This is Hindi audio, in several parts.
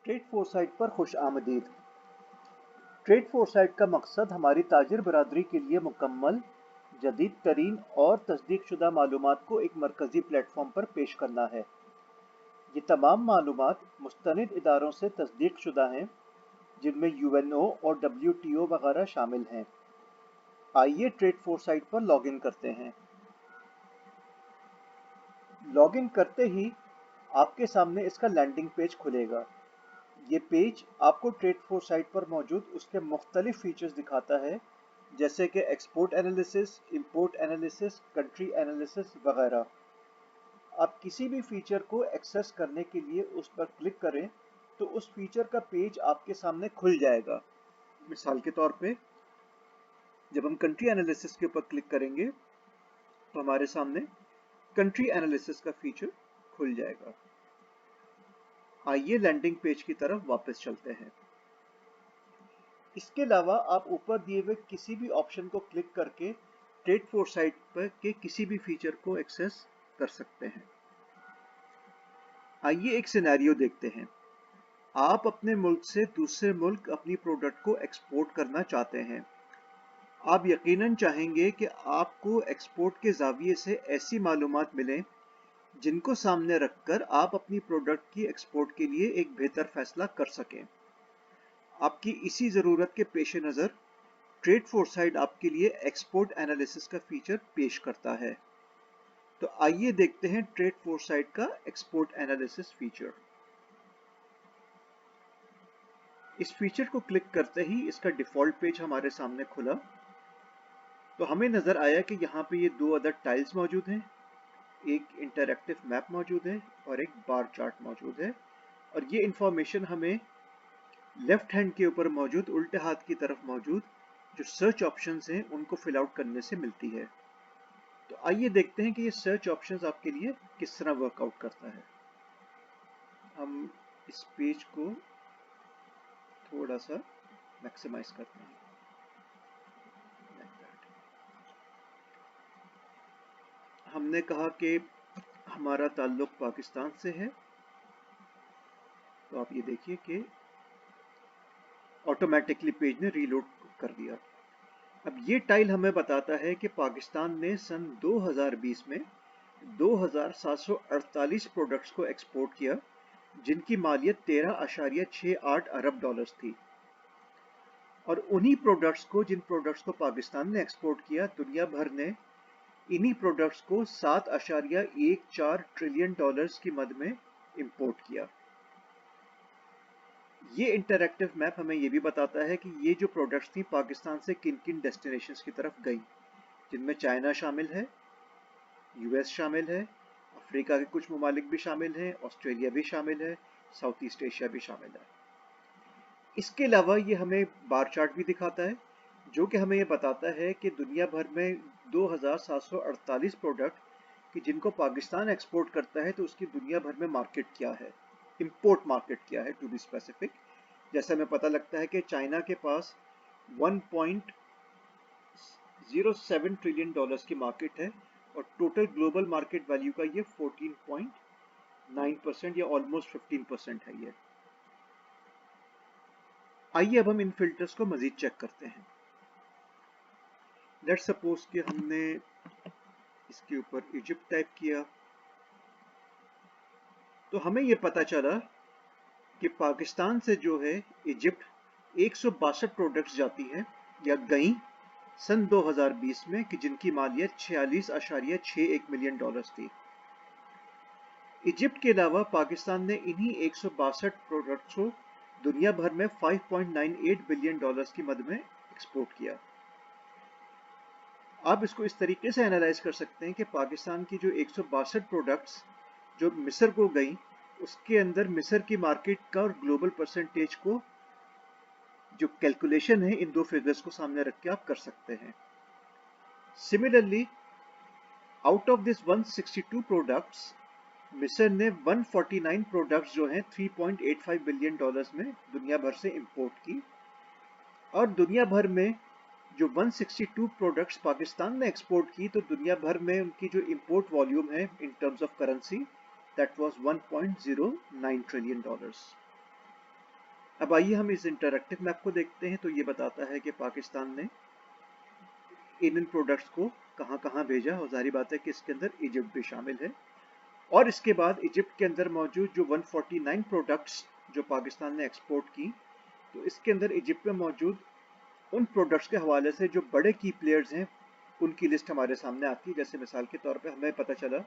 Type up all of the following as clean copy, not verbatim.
ट्रेड फोरसाइट पर खुश आमदीद। ट्रेड फोरसाइट का मकसद हमारी ताजिर बरादरी के लिए मुकम्मल, जदीद तरीन और तस्दीकशुदा मालूमात को एक मरकजी प्लेटफॉर्म पर पेश करना है। ये तमाम मालूमात मुस्तनिद इदारों से तस्दीकशुदा हैं, जिनमें UNO और WTO वगैरह शामिल हैं। आइए ट्रेड फोरसाइट पर लॉगिन करते हैं। लॉगिन करते ही आपके सामने इसका लैंडिंग पेज खुलेगा। ये पेज आपको ट्रेड फोरसाइट पर मौजूद उसके मुख्तलिफ फीचर्स दिखाता है, जैसे कि export analysis, import analysis, country analysis वगैरह। आप किसी भी फीचर को एक्सेस करने के लिए उस पर क्लिक करें तो उस फीचर का पेज आपके सामने खुल जाएगा। मिसाल के तौर पे जब हम कंट्री एनालिसिस के ऊपर क्लिक करेंगे तो हमारे सामने कंट्री एनालिसिस का फीचर खुल जाएगा। आइए लैंडिंग पेज की तरफ वापस चलते हैं। इसके अलावा आप ऊपर दिए हुए किसी भी ऑप्शन को क्लिक करके ट्रेड फोरसाइट पर के किसी भी फीचर को एक्सेस कर सकते हैं। आइए एक सिनेरियो देखते हैं। आप अपने मुल्क से दूसरे मुल्क अपनी प्रोडक्ट को एक्सपोर्ट करना चाहते हैं। आप यकीनन चाहेंगे कि आपको एक्सपोर्ट के जाविये से ऐसी मालूमात मिलें जिनको सामने रखकर आप अपनी प्रोडक्ट की एक्सपोर्ट के लिए एक बेहतर फैसला कर सकें। आपकी इसी ज़रूरत के पेश नज़र ट्रेड फोरसाइट आपके लिए एक्सपोर्ट एनालिसिस का फीचर पेश करता है। तो आइए देखते हैं ट्रेड फोरसाइट का एक्सपोर्ट एनालिसिस फीचर। इस फीचर को क्लिक करते ही इसका डिफ़ॉल्ट पेज हमारे सामने खुला। तो हमें नज़र आया कि यहाँ पे ये दो अदर टाइल्स मौजूद हैं, एक इंटरैक्टिव मैप मौजूद है और एक बार चार्ट मौजूद है। और ये इंफॉर्मेशन हमें लेफ्ट हैंड के ऊपर मौजूद, उल्टे हाथ की तरफ मौजूद जो सर्च ऑप्शंस हैं उनको फिल आउट करने से मिलती है। तो आइए देखते हैं कि ये सर्च ऑप्शंस आपके लिए किस तरह वर्कआउट करता है। हम इस पेज को थोड़ा सा मैक्सिमाइज करते हैं। हमने कहा कि हमारा ताल्लुक पाकिस्तान से है, तो आप ये देखिए कि ऑटोमेटिकली पेज ने रीलोड कर दिया। अब ये टाइल हमें बताता है कि पाकिस्तान ने सन 2020 में 2748 प्रोडक्ट्स को एक्सपोर्ट किया, जिनकी मालियत 13.68 अरब डॉलर्स थी। और उन्हीं प्रोडक्ट्स को, जिन प्रोडक्ट्स को पाकिस्तान ने एक्सपोर्ट किया, दुनिया भर ने इन्हीं प्रोडक्ट्स को 7.14 ट्रिलियन डॉलर्स की मद में इंपोर्ट किया। ये इंटरैक्टिव मैप हमें ये भी बताता है कि ये जो प्रोडक्ट्स थी पाकिस्तान से किन किन डेस्टिनेशंस की तरफ गई, जिनमें चाइना शामिल है, US शामिल है, अफ्रीका के कुछ ममालिक भी शामिल हैं, ऑस्ट्रेलिया भी शामिल है, साउथ ईस्ट एशिया भी शामिल है। इसके अलावा ये हमें बार चार्ट भी दिखाता है, जो कि हमें ये बताता है कि दुनिया भर में 2748 प्रोडक्ट कि जिनको पाकिस्तान एक्सपोर्ट करता है, तो उसकी दुनिया भर में मार्केट क्या है, इंपोर्ट मार्केट क्या है टू बी स्पेसिफिक। जैसा हमें पता लगता है कि चाइना के पास 1.07 ट्रिलियन डॉलर्स की मार्केट है और टोटल ग्लोबल मार्केट वैल्यू का ये 14.9% या ऑलमोस्ट 15% है ये। आइए अब हम इन फिल्टर्स को मजीद चेक करते हैं। लेट्स सपोज कि हमने इसके ऊपर इजिप्ट टाइप किया, तो हमें ये पता चला कि पाकिस्तान से जो है इजिप्ट 162 प्रोडक्ट्स जाती हैं या गई सन 2020 में, कि जिनकी मालियत 46.61 मिलियन डॉलर्स थी। इजिप्ट के अलावा पाकिस्तान ने इन्हीं 162 प्रोडक्ट्स को दुनिया भर में 5.98 बिलियन डॉलर्स की मद में एक्सपोर्ट किया। आप इसको इस तरीके से एनालाइज कर सकते हैं कि पाकिस्तान की जो 162 प्रोडक्ट्स जो मिस्र को गई, उसके अंदर मिस्र की मार्केट का और ग्लोबल परसेंटेज को जो कैलकुलेशन है इन दो फिगर्स को सामने रख के आप कर सकते हैं। Similarly out of this 162 products, मिस्र ने 149 प्रोडक्ट्स जो हैं 3.85 बिलियन डॉलर्स में दुनिया भर से इंपोर्ट की। और दुनिया भर में जो 162 प्रोडक्ट्स पाकिस्तान ने एक्सपोर्ट की, तो दुनिया भर में उनकी जो इंपोर्ट वॉल्यूम है in terms of currency, that was 1.09 trillion dollars. अब आइए हम इस इंटरैक्टिव मैप को देखते हैं। तो ये बताता है कि पाकिस्तान ने इन प्रोडक्ट्स को कहाँ कहाँ भेजा, और जाहिर बात है कि इसके अंदर इजिप्ट भी शामिल है। और इसके बाद इजिप्ट के अंदर मौजूद जो 149 प्रोडक्ट्स जो पाकिस्तान ने एक्सपोर्ट की, तो इसके अंदर इजिप्ट में मौजूद उन प्रोडक्ट्स के हवाले से जो बड़े की प्लेयर्स हैं उनकी लिस्ट हमारे सामने आती है। जैसे मिसाल के तौर पे हमें पता चला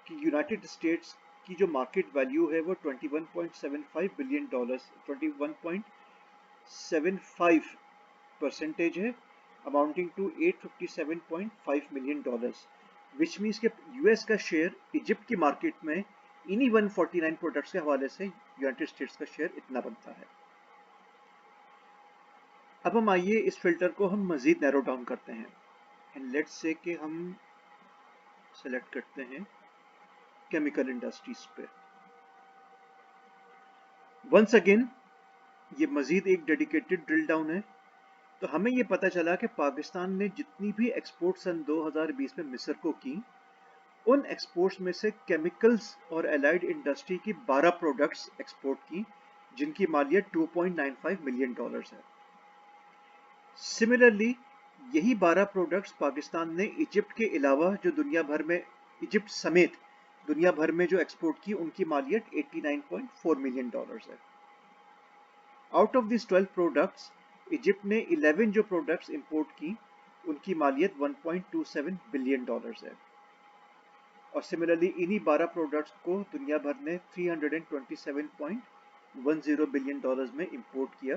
कि यूनाइटेड स्टेट्स की जो मार्केट वैल्यू है वो 21.75 बिलियन डॉलर्स 21.75 परसेंटेज है, amounting to 857.5 million dollars, which means के यूएस का शेयर इजिप्ट की मार्केट में इन्हीं 149 प्रोडक्ट्स के हवाले से यूनाइटेड स्टेट्स का शेयर इतना बनता है। अब हम आइए इस फिल्टर को हम मजीद नैरो डाउन करते हैं, एंड लेट्स से कि हम सेलेक्ट करते हैं केमिकल इंडस्ट्रीज पे। वंस अगेन ये मजीद एक डेडिकेटेड ड्रिल डाउन है। तो हमें ये पता चला कि पाकिस्तान ने जितनी भी एक्सपोर्ट सन 2020 में मिस्र को की, उन एक्सपोर्ट्स में से केमिकल्स और एलाइड इंडस्ट्री की 12 प्रोडक्ट्स एक्सपोर्ट की, जिनकी मालियत 2.95 मिलियन डॉलर्स है। सिमिलरली यही 12 प्रोडक्ट्स पाकिस्तान ने इजिप्ट के अलावा जो दुनिया भर में, इजिप्ट समेत दुनिया भर में जो एक्सपोर्ट की, उनकी मालियत 89.4 मिलियन डॉलर्स है। Out of this 12 products Egypt ने 11 जो प्रोडक्ट्स इंपोर्ट की, उनकी मालियत 1.27 बिलियन डॉलर्स है। और सिमिलरली इन्हीं 12 प्रोडक्ट्स को दुनिया भर ने 327.10 बिलियन डॉलर्स में इंपोर्ट किया।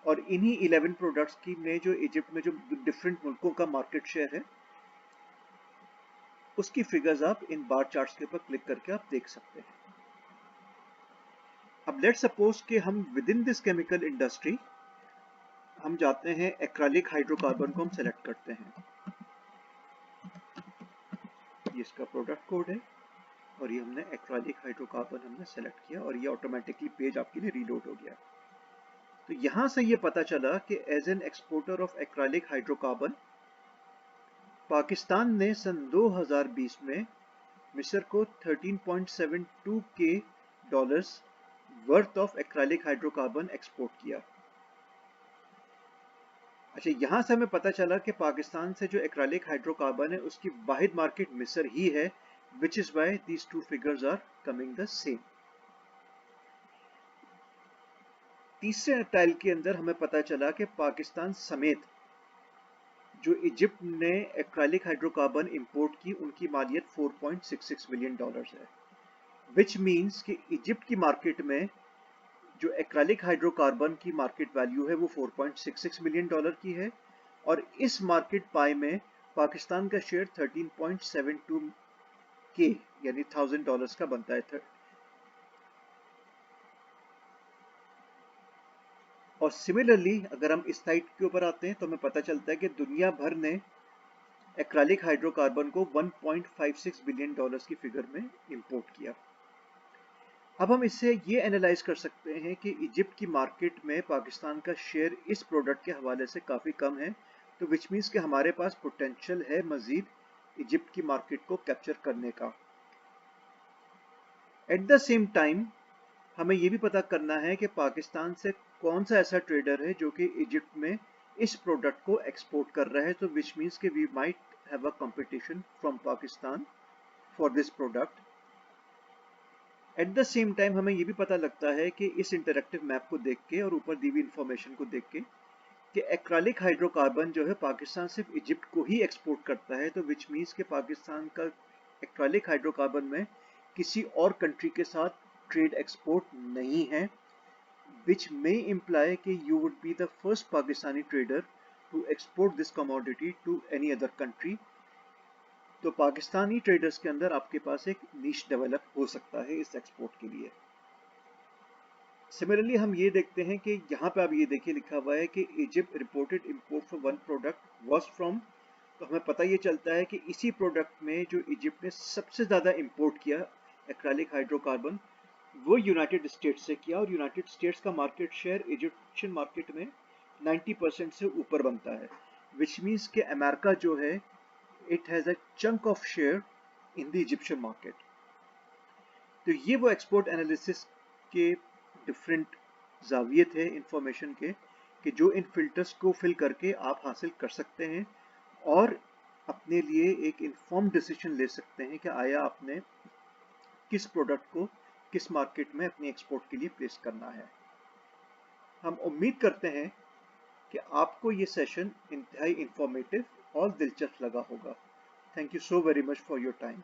और इन्हीं 11 प्रोडक्ट्स की में जो इजिप्ट में जो डिफरेंट मुल्कों का मार्केट शेयर है, उसकी फिगर्स आप इन बार चार्ट्स के ऊपर क्लिक करके आप देख सकते हैं। अब लेट्स सपोज कि हम with in this chemical industry हम जाते हैं एक्रालिक हाइड्रोकार्बन को हम सेलेक्ट करते हैं। ये इसका प्रोडक्ट कोड है और ये हमने एक्रालिक हाइड्रोकार्बन हमने सेलेक्ट किया और ये ऑटोमेटिकली पेज आपके लिए रीलोड हो गया। तो यहां से ये पता चला कि as an exporter of acrylic hydrocarbon Pakistan ने सन 2020 में मिस्र को 13.72 K dollars worth of acrylic hydrocarbon export किया। अच्छा, यहां से हमें पता चला कि पाकिस्तान से जो एक्रालिक हाइड्रोकार्बन है उसकी वाहिद मार्केट मिस्र ही है, which is why these two figures are coming the same. तीसरे टाइल के अंदर हमें पता चला कि पाकिस्तान समेत जो इजिप्ट ने एक्रालिक हाइड्रोकार्बन इंपोर्ट की, उनकी मालियत 4.66 मिलियन डॉलर्स है, विच मीन्स कि इजिप्ट की मार्केट में जो एक्रालिक हाइड्रोकार्बन की मार्केट वैल्यू है वो 4.66 मिलियन डॉलर की है, और इस मार्केट पाई में पाकिस्तान का शेयर 13.72 के यानी $1000 का बनता है। और सिमिलरली अगर हम इस साइड के ऊपर आते हैं तो हमें पता चलता है कि दुनिया भर ने एक्रालिक हाइड्रोकार्बन को 1.56 बिलियन डॉलर्स की फिगर में इंपोर्ट किया। अब हम इससे ये एनालाइज कर सकते हैं कि इजिप्ट की मार्केट में पाकिस्तान का शेयर इस प्रोडक्ट के हवाले से काफ़ी कम है, तो विच मीन्स कि हमारे पास पोटेंशियल है मजीद इजिप्ट की मार्केट को कैप्चर करने का। एट द सेम टाइम हमें ये भी पता करना है कि पाकिस्तान से कौन सा ऐसा ट्रेडर है जो कि इजिप्ट में इस प्रोडक्ट को एक्सपोर्ट कर रहा है, तो विच मीन्स कि we might have a competition from Pakistan for this product. At the same time हमें ये भी पता लगता है कि इस इंटरैक्टिव मैप को देख के और ऊपर दी हुई इंफॉर्मेशन को देख के कि एक्रालिक हाइड्रोकार्बन जो है पाकिस्तान सिर्फ इजिप्ट को ही एक्सपोर्ट करता है, तो विच मीन्स कि पाकिस्तान का एक्रालिक हाइड्रोकार्बन में किसी और कंट्री के साथ ट्रेड एक्सपोर्ट नहीं है, which may imply कि you would be the first Pakistani trader to export this commodity to any other country। तो पाकिस्तानी ट्रेडर्स के अंदर आपके पास एक नीश डेवलप हो सकता है इस एक्सपोर्ट के लिए। सिमिलरली हम ये देखते हैं कि यहाँ पे आप ये देखिए लिखा हुआ है कि Egypt reported import for one product was from, तो हमें पता ये चलता है कि इसी प्रोडक्ट में जो इजिप्ट ने सबसे ज़्यादा इंपोर्ट किया एक्रालिक हाइड्रोकार्बन, वो यूनाइटेड स्टेट्स से किया, और यूनाइटेड स्टेट्स का मार्केट शेयर इजिप्शियन मार्केट में 90% से ऊपर बनता है, विच मीन्स कि अमेरिका जो है it has a chunk of share in the Egyptian market. तो ये वो एक्सपोर्ट एनालिसिस के डिफरेंट जाविये थे इंफॉर्मेशन के कि जो इन फिल्टर्स को फिल करके आप हासिल कर सकते हैं और अपने लिए एक इन्फॉर्म डिसीजन ले सकते हैं कि आया आपने किस प्रोडक्ट को किस मार्केट में अपनी एक्सपोर्ट के लिए प्लेस करना है। हम उम्मीद करते हैं कि आपको ये सेशन इंतहाई इंफॉर्मेटिव और दिलचस्प लगा होगा। Thank you so very much for your time.